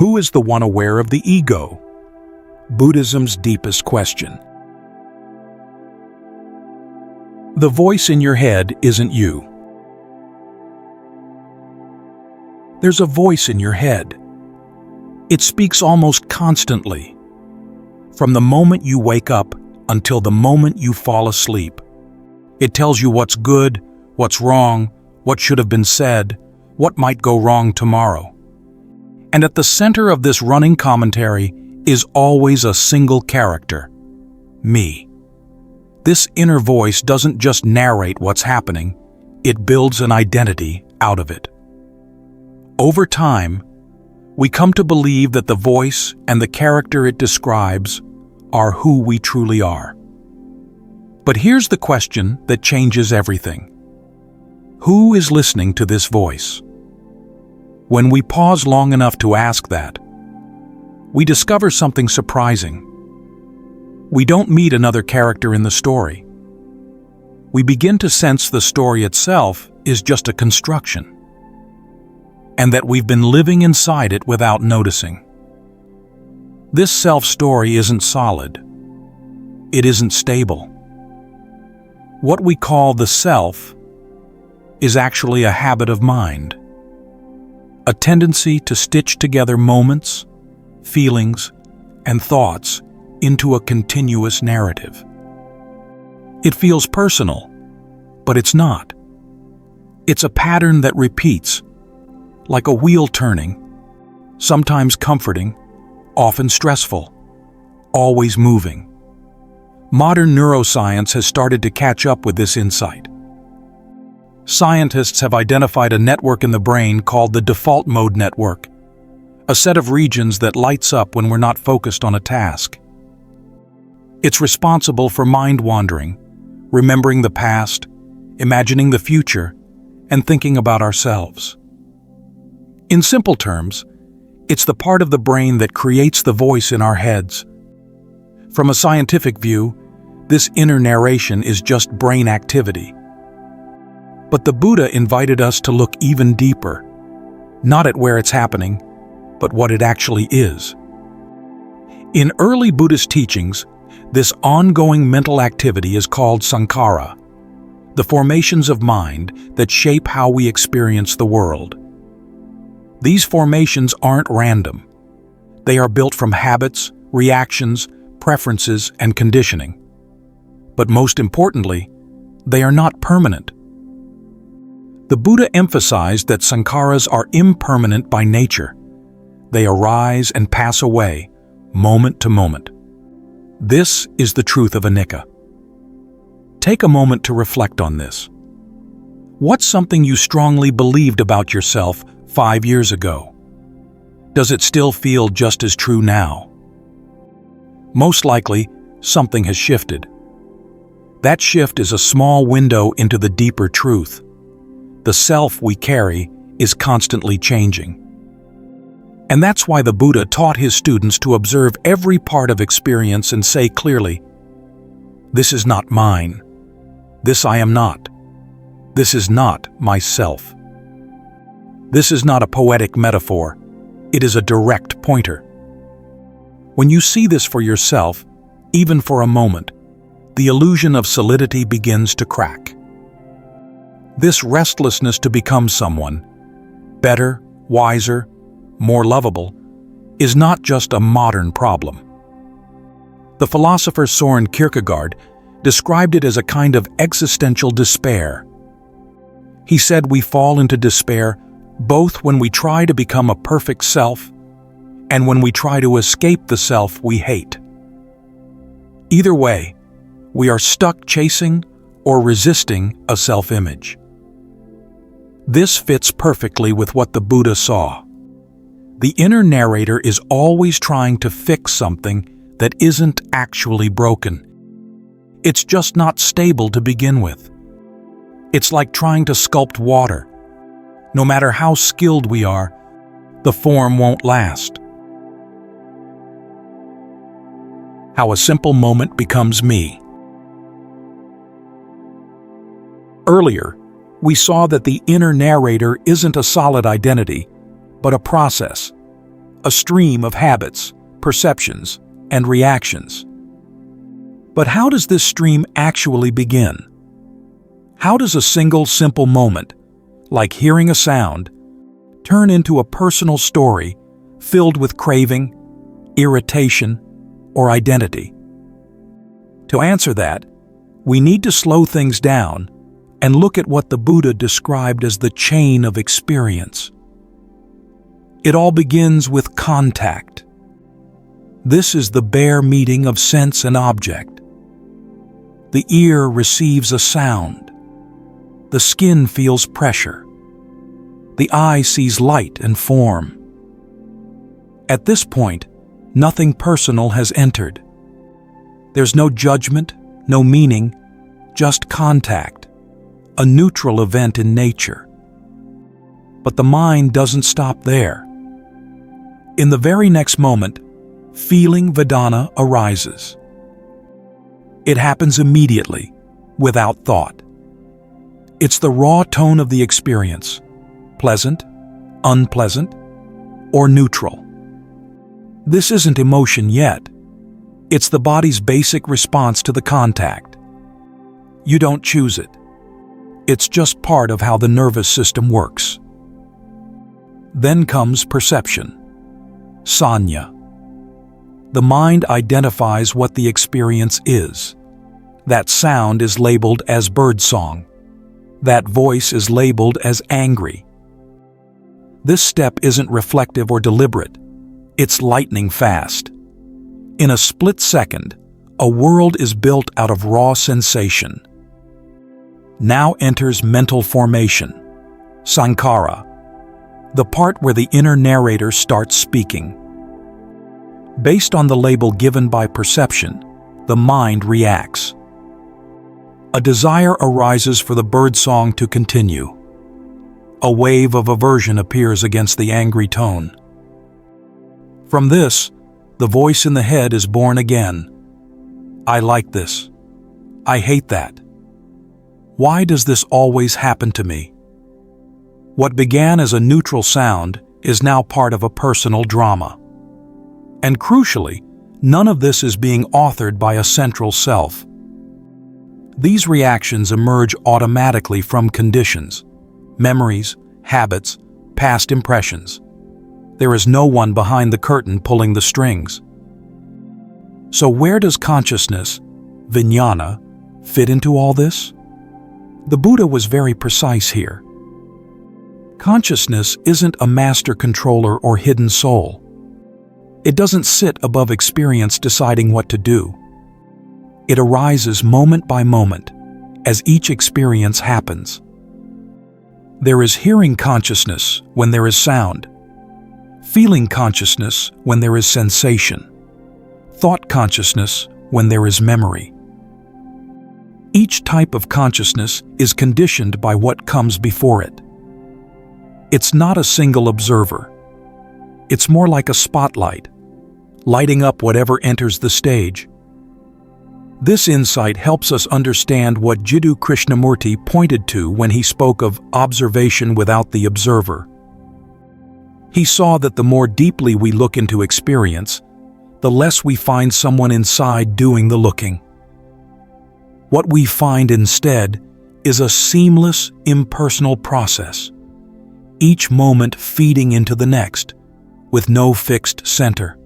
Who is the one aware of the ego? Buddhism's deepest question. The voice in your head isn't you. There's a voice in your head. It speaks almost constantly, from the moment you wake up until the moment you fall asleep. It tells you what's good, what's wrong, what should have been said, what might go wrong tomorrow. And at the center of this running commentary is always a single character: me. This inner voice doesn't just narrate what's happening, it builds an identity out of it. Over time, we come to believe that the voice and the character it describes are who we truly are. But here's the question that changes everything. Who is listening to this voice? When we pause long enough to ask that, we discover something surprising. We don't meet another character in the story. We begin to sense the story itself is just a construction, and that we've been living inside it without noticing. This self-story isn't solid. It isn't stable. What we call the self is actually a habit of mind, a tendency to stitch together moments, feelings, and thoughts into a continuous narrative. It feels personal, but it's not. It's a pattern that repeats, like a wheel turning, sometimes comforting, often stressful, always moving. Modern neuroscience has started to catch up with this insight. Scientists have identified a network in the brain called the default mode network, a set of regions that lights up when we're not focused on a task. It's responsible for mind wandering, remembering the past, imagining the future, and thinking about ourselves. In simple terms, it's the part of the brain that creates the voice in our heads. From a scientific view, this inner narration is just brain activity. But the Buddha invited us to look even deeper, not at where it's happening, but what it actually is. In early Buddhist teachings, this ongoing mental activity is called sankhara, the formations of mind that shape how we experience the world. These formations aren't random. They are built from habits, reactions, preferences, and conditioning. But most importantly, they are not permanent. The Buddha emphasized that sankharas are impermanent by nature. They arise and pass away, moment to moment. This is the truth of anicca. Take a moment to reflect on this. What's something you strongly believed about yourself 5 years ago? Does it still feel just as true now? Most likely, something has shifted. That shift is a small window into the deeper truth. The self we carry is constantly changing. And that's why the Buddha taught his students to observe every part of experience and say clearly, "This is not mine. This I am not. This is not myself." This is not a poetic metaphor. It is a direct pointer. When you see this for yourself, even for a moment, the illusion of solidity begins to crack. This restlessness to become someone, better, wiser, more lovable, is not just a modern problem. The philosopher Søren Kierkegaard described it as a kind of existential despair. He said we fall into despair both when we try to become a perfect self and when we try to escape the self we hate. Either way, we are stuck chasing or resisting a self-image. This fits perfectly with what the Buddha saw. The inner narrator is always trying to fix something that isn't actually broken. It's just not stable to begin with. It's like trying to sculpt water. No matter how skilled we are, the form won't last. How a simple moment becomes me. Earlier, we saw that the inner narrator isn't a solid identity, but a process, a stream of habits, perceptions, and reactions. But how does this stream actually begin? How does a single simple moment, like hearing a sound, turn into a personal story filled with craving, irritation, or identity? To answer that, we need to slow things down and look at what the Buddha described as the chain of experience. It all begins with contact. This is the bare meeting of sense and object. The ear receives a sound. The skin feels pressure. The eye sees light and form. At this point, nothing personal has entered. There's no judgment, no meaning, just contact, a neutral event in nature. But the mind doesn't stop there. In the very next moment, feeling Vedana arises. It happens immediately, without thought. It's the raw tone of the experience, pleasant, unpleasant, or neutral. This isn't emotion yet. It's the body's basic response to the contact. You don't choose it. It's just part of how the nervous system works. Then comes perception, sanya. The mind identifies what the experience is. That sound is labeled as birdsong. That voice is labeled as angry. This step isn't reflective or deliberate. It's lightning fast. In a split second, a world is built out of raw sensation. Now enters mental formation, sankhara, the part where the inner narrator starts speaking. Based on the label given by perception, the mind reacts. A desire arises for the birdsong to continue. A wave of aversion appears against the angry tone. From this, the voice in the head is born again. I like this. I hate that. Why does this always happen to me? What began as a neutral sound is now part of a personal drama. And crucially, none of this is being authored by a central self. These reactions emerge automatically from conditions, memories, habits, past impressions. There is no one behind the curtain pulling the strings. So where does consciousness, vijnana, fit into all this? The Buddha was very precise here. Consciousness isn't a master controller or hidden soul. It doesn't sit above experience deciding what to do. It arises moment by moment, as each experience happens. There is hearing consciousness when there is sound, feeling consciousness when there is sensation, thought consciousness when there is memory. Each type of consciousness is conditioned by what comes before it. It's not a single observer. It's more like a spotlight, lighting up whatever enters the stage. This insight helps us understand what Jiddu Krishnamurti pointed to when he spoke of observation without the observer. He saw that the more deeply we look into experience, the less we find someone inside doing the looking. What we find instead is a seamless, impersonal process, each moment feeding into the next, with no fixed center.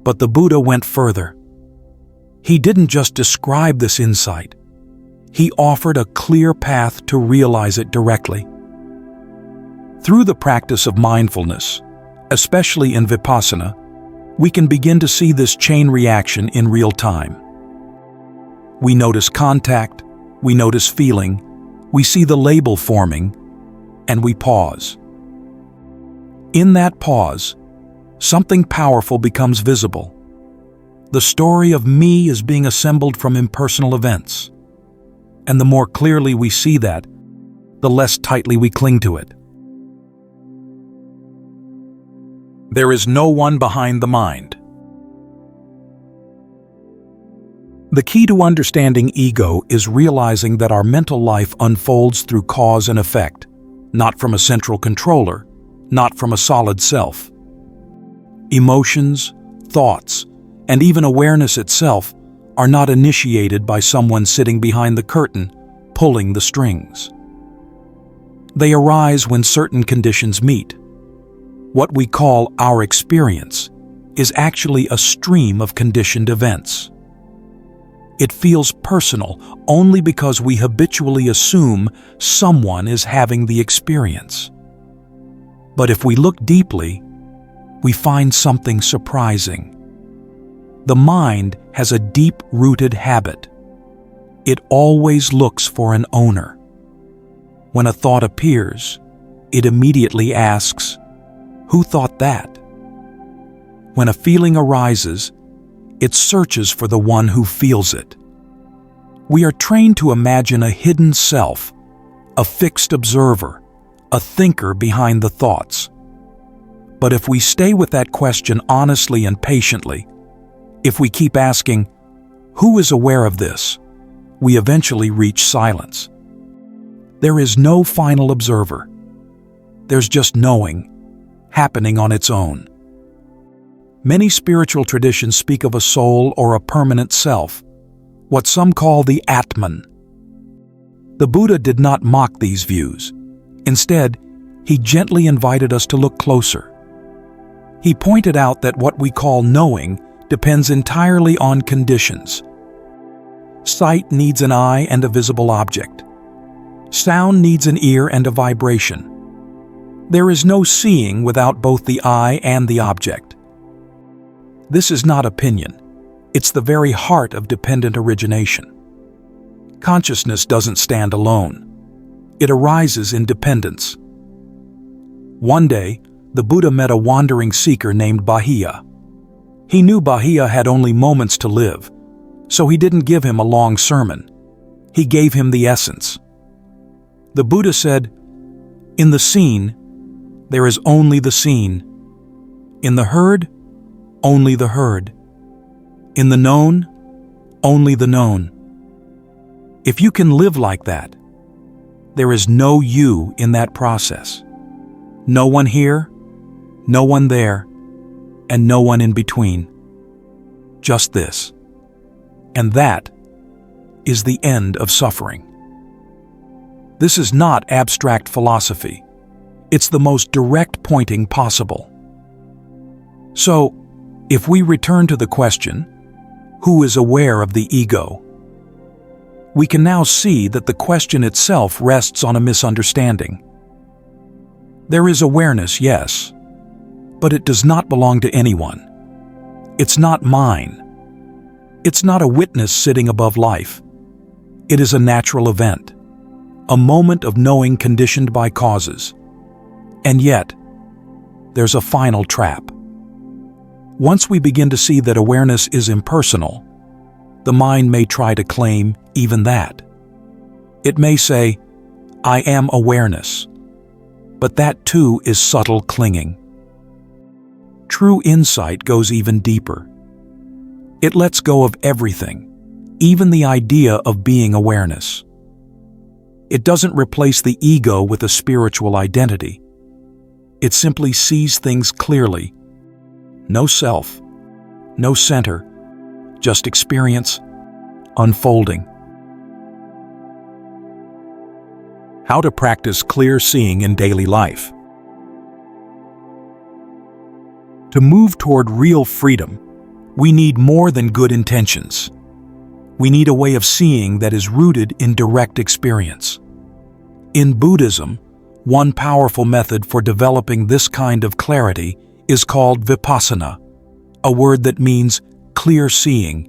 But the Buddha went further. He didn't just describe this insight. He offered a clear path to realize it directly. Through the practice of mindfulness, especially in vipassana, we can begin to see this chain reaction in real time. We notice contact, we notice feeling, we see the label forming, and we pause. In that pause, something powerful becomes visible. The story of me is being assembled from impersonal events. And the more clearly we see that, the less tightly we cling to it. There is no one behind the mind. The key to understanding ego is realizing that our mental life unfolds through cause and effect, not from a central controller, not from a solid self. Emotions, thoughts, and even awareness itself are not initiated by someone sitting behind the curtain, pulling the strings. They arise when certain conditions meet. What we call our experience is actually a stream of conditioned events. It feels personal only because we habitually assume someone is having the experience. But if we look deeply, we find something surprising. The mind has a deep-rooted habit. It always looks for an owner. When a thought appears, it immediately asks, "Who thought that?" When a feeling arises, it searches for the one who feels it. We are trained to imagine a hidden self, a fixed observer, a thinker behind the thoughts. But if we stay with that question honestly and patiently, if we keep asking, "Who is aware of this?" we eventually reach silence. There is no final observer. There's just knowing, happening on its own. Many spiritual traditions speak of a soul or a permanent self, what some call the Atman. The Buddha did not mock these views. Instead, he gently invited us to look closer. He pointed out that what we call knowing depends entirely on conditions. Sight needs an eye and a visible object. Sound needs an ear and a vibration. There is no seeing without both the eye and the object. This is not opinion. It's the very heart of dependent origination. Consciousness doesn't stand alone. It arises in dependence. One day, the Buddha met a wandering seeker named Bahiya. He knew Bahiya had only moments to live, so he didn't give him a long sermon. He gave him the essence. The Buddha said, "In the seen, there is only the seen. In the heard, only the heard. In the known, only the known." If you can live like that, there is no you in that process. No one here, no one there, and no one in between. Just this. And that is the end of suffering. This is not abstract philosophy. It's the most direct pointing possible. So, if we return to the question, who is aware of the ego? We can now see that the question itself rests on a misunderstanding. There is awareness, yes, but it does not belong to anyone. It's not mine. It's not a witness sitting above life. It is a natural event, a moment of knowing conditioned by causes. And yet, there's a final trap. Once we begin to see that awareness is impersonal, the mind may try to claim even that. It may say, "I am awareness," but that too is subtle clinging. True insight goes even deeper. It lets go of everything, even the idea of being awareness. It doesn't replace the ego with a spiritual identity. It simply sees things clearly. No self, no center, just experience unfolding. How to practice clear seeing in daily life. To move toward real freedom, we need more than good intentions. We need a way of seeing that is rooted in direct experience. In Buddhism, one powerful method for developing this kind of clarity is called vipassana, a word that means clear seeing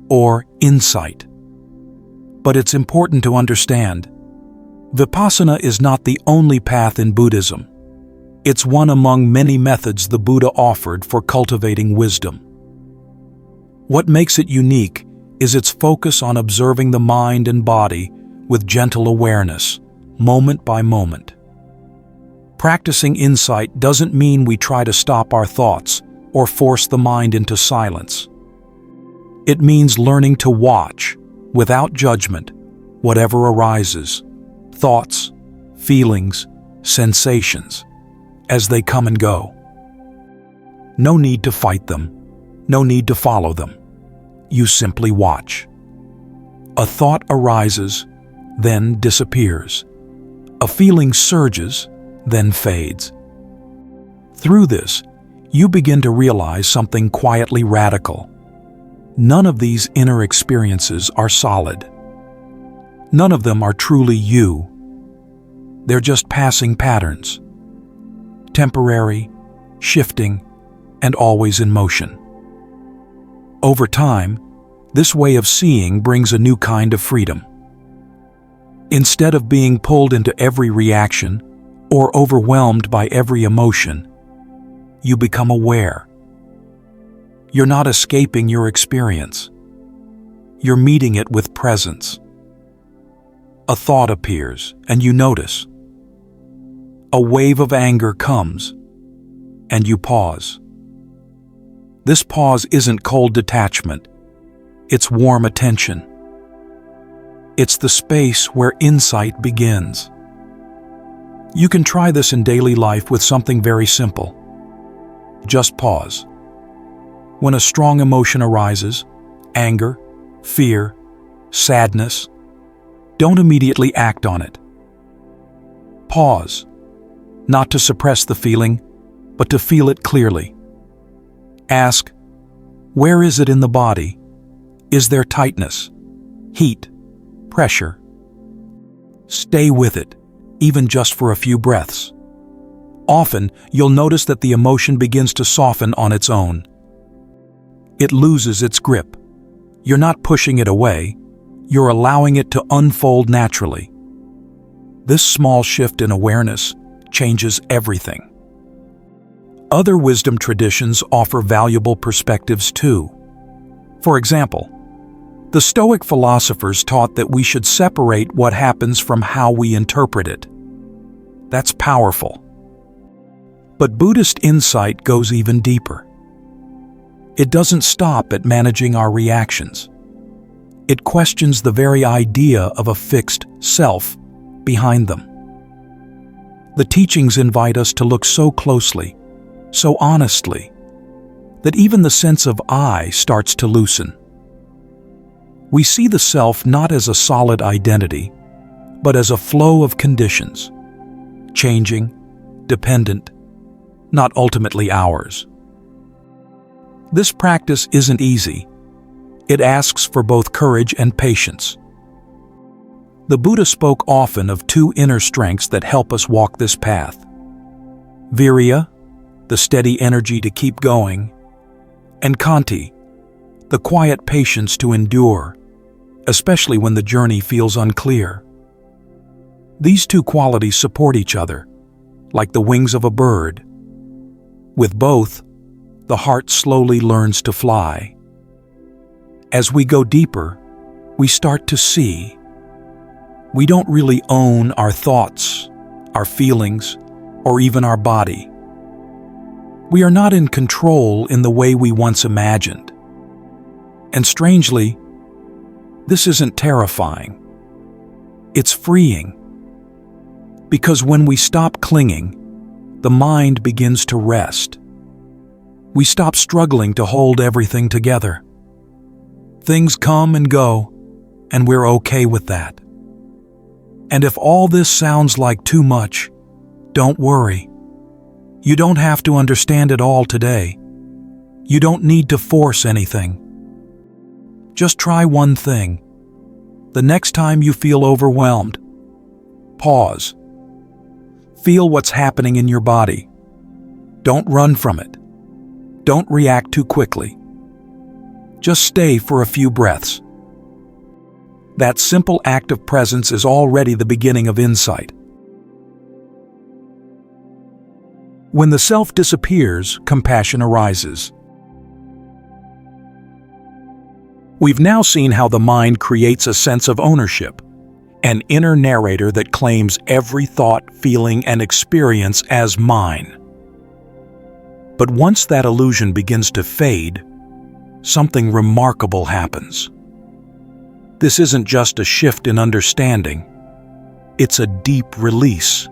or insight. But it's important to understand, vipassana is not the only path in Buddhism. It's one among many methods the Buddha offered for cultivating wisdom. What makes it unique is its focus on observing the mind and body with gentle awareness, moment by moment. Practicing insight doesn't mean we try to stop our thoughts or force the mind into silence. It means learning to watch, without judgment, whatever arises, thoughts, feelings, sensations, as they come and go. No need to fight them. No need to follow them. You simply watch. A thought arises, then disappears. A feeling surges, then fades. Through this, you begin to realize something quietly radical. None of these inner experiences are solid. None of them are truly you. They're just passing patterns. Temporary, shifting, and always in motion. Over time, this way of seeing brings a new kind of freedom. Instead of being pulled into every reaction or overwhelmed by every emotion, you become aware. You're not escaping your experience. You're meeting it with presence. A thought appears, and you notice. A wave of anger comes, and you pause. This pause isn't cold detachment. It's warm attention. It's the space where insight begins. You can try this in daily life with something very simple. Just pause. When a strong emotion arises, anger, fear, sadness, don't immediately act on it. Pause, not to suppress the feeling, but to feel it clearly. Ask, where is it in the body? Is there tightness, heat, pressure? Stay with it, even just for a few breaths. Often, you'll notice that the emotion begins to soften on its own. It loses its grip. You're not pushing it away, you're allowing it to unfold naturally. This small shift in awareness changes everything. Other wisdom traditions offer valuable perspectives too. For example, the Stoic philosophers taught that we should separate what happens from how we interpret it. That's powerful. But Buddhist insight goes even deeper. It doesn't stop at managing our reactions. It questions the very idea of a fixed self behind them. The teachings invite us to look so closely, so honestly, that even the sense of I starts to loosen. We see the self not as a solid identity, but as a flow of conditions, changing, dependent, not ultimately ours. This practice isn't easy. It asks for both courage and patience. The Buddha spoke often of two inner strengths that help us walk this path. Virya, the steady energy to keep going, and Khanti, the quiet patience to endure, especially when the journey feels unclear. These two qualities support each other, like the wings of a bird. With both, the heart slowly learns to fly. As we go deeper, we start to see. We don't really own our thoughts, our feelings, or even our body. We are not in control in the way we once imagined. And strangely, this isn't terrifying. It's freeing. Because when we stop clinging, the mind begins to rest. We stop struggling to hold everything together. Things come and go, and we're okay with that. And if all this sounds like too much, don't worry. You don't have to understand it all today. You don't need to force anything. Just try one thing. The next time you feel overwhelmed, pause. Feel what's happening in your body. Don't run from it. Don't react too quickly. Just stay for a few breaths. That simple act of presence is already the beginning of insight. When the self disappears, compassion arises. We've now seen how the mind creates a sense of ownership, an inner narrator that claims every thought, feeling, and experience as mine. But once that illusion begins to fade, something remarkable happens. This isn't just a shift in understanding, it's a deep release.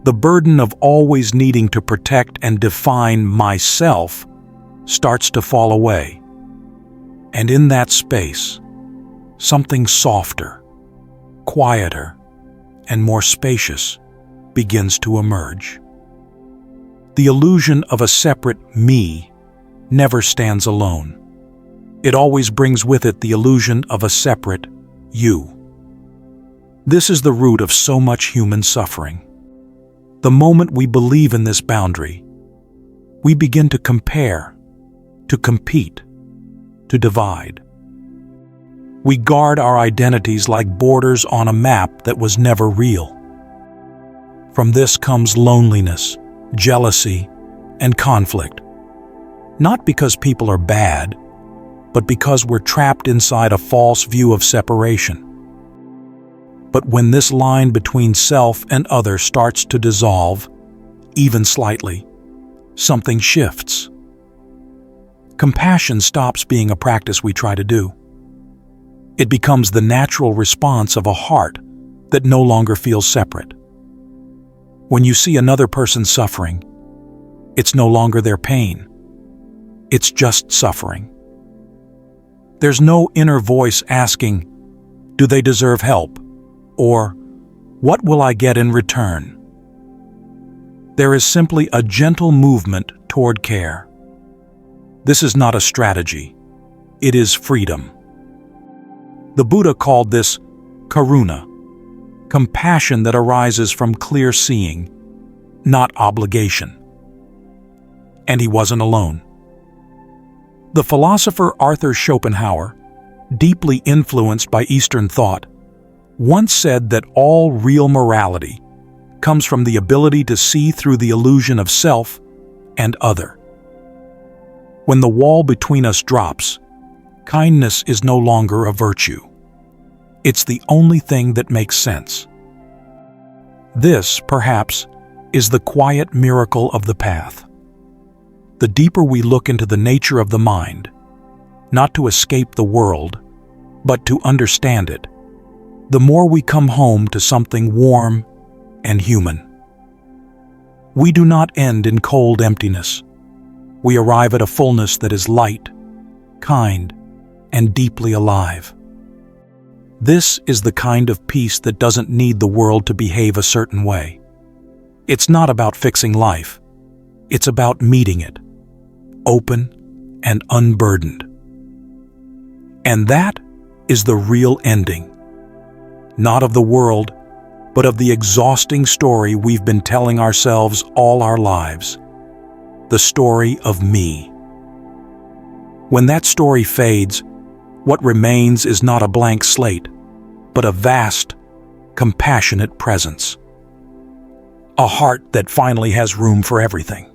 The burden of always needing to protect and define myself starts to fall away. And in that space, something softer, quieter, and more spacious begins to emerge. The illusion of a separate me never stands alone. It always brings with it the illusion of a separate you. This is the root of so much human suffering. The moment we believe in this boundary, we begin to compare, to compete, to divide. We guard our identities like borders on a map that was never real. From this comes loneliness, jealousy, and conflict. Not because people are bad, but because we're trapped inside a false view of separation. But when this line between self and other starts to dissolve, even slightly, something shifts. Compassion stops being a practice we try to do. It becomes the natural response of a heart that no longer feels separate. When you see another person suffering, it's no longer their pain. It's just suffering. There's no inner voice asking, "Do they deserve help?" or "What will I get in return?" There is simply a gentle movement toward care. This is not a strategy. It is freedom. The Buddha called this karuna, compassion that arises from clear seeing, not obligation. And he wasn't alone. The philosopher Arthur Schopenhauer, deeply influenced by Eastern thought, once said that all real morality comes from the ability to see through the illusion of self and other. When the wall between us drops, kindness is no longer a virtue. It's the only thing that makes sense. This, perhaps, is the quiet miracle of the path. The deeper we look into the nature of the mind, not to escape the world, but to understand it, the more we come home to something warm and human. We do not end in cold emptiness. We arrive at a fullness that is light, kind, and deeply alive. This is the kind of peace that doesn't need the world to behave a certain way. It's not about fixing life. It's about meeting it, open and unburdened. And that is the real ending, not of the world, but of the exhausting story we've been telling ourselves all our lives, the story of me. When that story fades, what remains is not a blank slate, but a vast, compassionate presence. A heart that finally has room for everything.